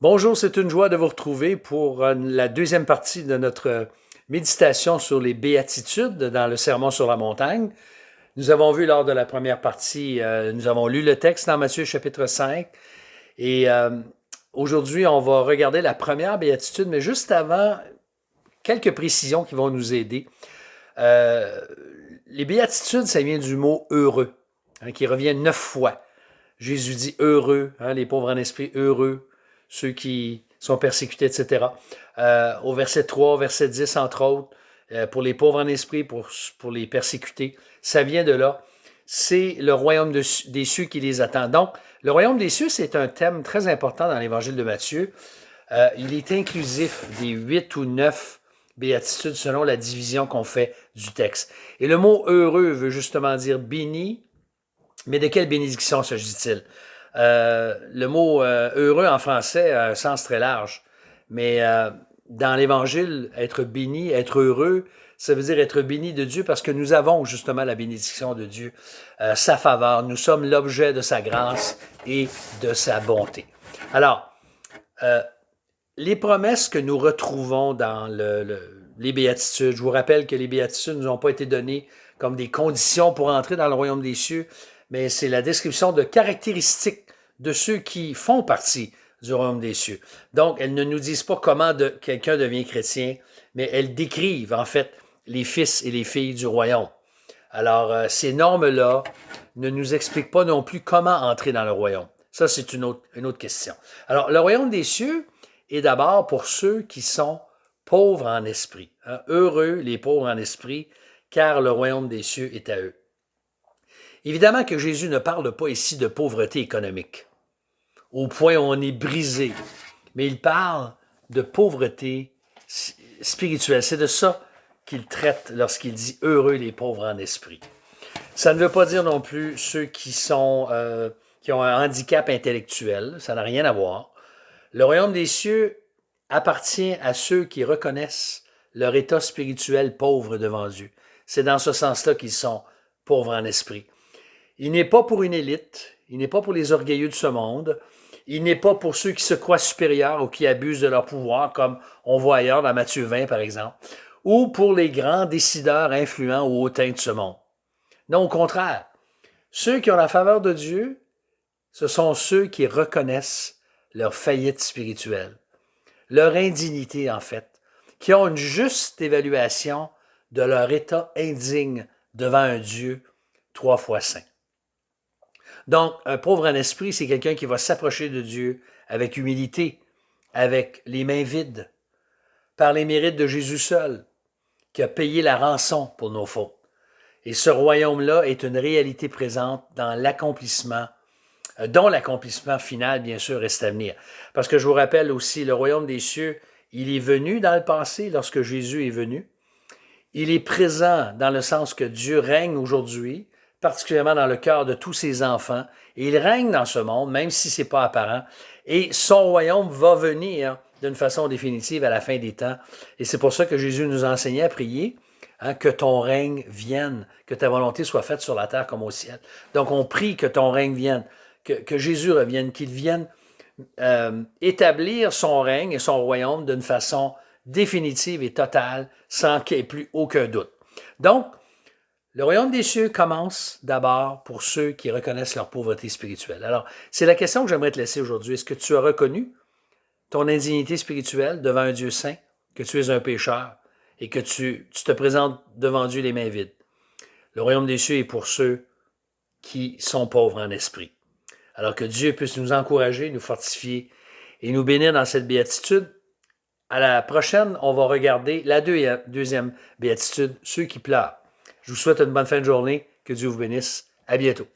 Bonjour, c'est une joie de vous retrouver pour la deuxième partie de notre méditation sur les béatitudes dans le Sermon sur la montagne. Nous avons vu lors de la première partie, nous avons lu le texte dans Matthieu chapitre 5 et aujourd'hui on va regarder la première béatitude, mais juste avant, quelques précisions qui vont nous aider. Les béatitudes, ça vient du mot heureux, qui revient 9 fois. Jésus dit heureux, les pauvres en esprit, heureux, ceux qui sont persécutés, etc. Au verset 3, au verset 10, entre autres, pour les pauvres en esprit, pour les persécutés, ça vient de là. C'est le royaume des cieux qui les attend. Donc, le royaume des cieux, c'est un thème très important dans l'évangile de Matthieu. Il est inclusif des 8 ou 9 béatitudes selon la division qu'on fait du texte. Et le mot heureux veut justement dire béni, mais de quelle bénédiction s'agit-il? Le mot heureux en français a un sens très large, mais dans l'Évangile, être béni, être heureux, ça veut dire être béni de Dieu parce que nous avons justement la bénédiction de Dieu, sa faveur. Nous sommes l'objet de sa grâce et de sa bonté. Alors, les promesses que nous retrouvons dans les béatitudes, je vous rappelle que les béatitudes ne nous ont pas été données comme des conditions pour entrer dans le royaume des cieux, mais c'est la description de caractéristiques de ceux qui font partie du royaume des cieux. Donc, elles ne nous disent pas comment quelqu'un devient chrétien, mais elles décrivent en fait les fils et les filles du royaume. Alors, ces normes-là ne nous expliquent pas non plus comment entrer dans le royaume. Ça, c'est une autre question. Alors, le royaume des cieux est d'abord pour ceux qui sont pauvres en esprit. Heureux les pauvres en esprit, car le royaume des cieux est à eux. Évidemment que Jésus ne parle pas ici de pauvreté économique, au point où on est brisé, mais il parle de pauvreté spirituelle. C'est de ça qu'il traite lorsqu'il dit « heureux les pauvres en esprit ». Ça ne veut pas dire non plus ceux qui ont un handicap intellectuel, ça n'a rien à voir. Le royaume des cieux appartient à ceux qui reconnaissent leur état spirituel pauvre devant Dieu. C'est dans ce sens-là qu'ils sont pauvres en esprit. Il n'est pas pour une élite, il n'est pas pour les orgueilleux de ce monde, il n'est pas pour ceux qui se croient supérieurs ou qui abusent de leur pouvoir, comme on voit ailleurs dans Matthieu 20 par exemple, ou pour les grands décideurs influents ou hautains de ce monde. Non, au contraire, ceux qui ont la faveur de Dieu, ce sont ceux qui reconnaissent leur faillite spirituelle, leur indignité en fait, qui ont une juste évaluation de leur état indigne devant un Dieu 3 fois saint. Donc, un pauvre en esprit, c'est quelqu'un qui va s'approcher de Dieu avec humilité, avec les mains vides, par les mérites de Jésus seul, qui a payé la rançon pour nos fautes. Et ce royaume-là est une réalité présente dans l'accomplissement, dont l'accomplissement final, bien sûr, reste à venir. Parce que je vous rappelle aussi, le royaume des cieux, il est venu dans le passé lorsque Jésus est venu. Il est présent dans le sens que Dieu règne aujourd'hui, particulièrement dans le cœur de tous ses enfants. Et il règne dans ce monde, même si ce n'est pas apparent. Et son royaume va venir d'une façon définitive à la fin des temps. Et c'est pour ça que Jésus nous enseignait à prier, que ton règne vienne, que ta volonté soit faite sur la terre comme au ciel. Donc on prie que ton règne vienne, que Jésus revienne, qu'il vienne établir son règne et son royaume d'une façon définitive et totale, sans qu'il n'y ait plus aucun doute. Donc, le royaume des cieux commence d'abord pour ceux qui reconnaissent leur pauvreté spirituelle. Alors, c'est la question que j'aimerais te laisser aujourd'hui. Est-ce que tu as reconnu ton indignité spirituelle devant un Dieu saint, que tu es un pécheur et que tu te présentes devant Dieu les mains vides? Le royaume des cieux est pour ceux qui sont pauvres en esprit. Alors que Dieu puisse nous encourager, nous fortifier et nous bénir dans cette béatitude. À la prochaine, on va regarder la deuxième béatitude, ceux qui pleurent. Je vous souhaite une bonne fin de journée. Que Dieu vous bénisse. À bientôt.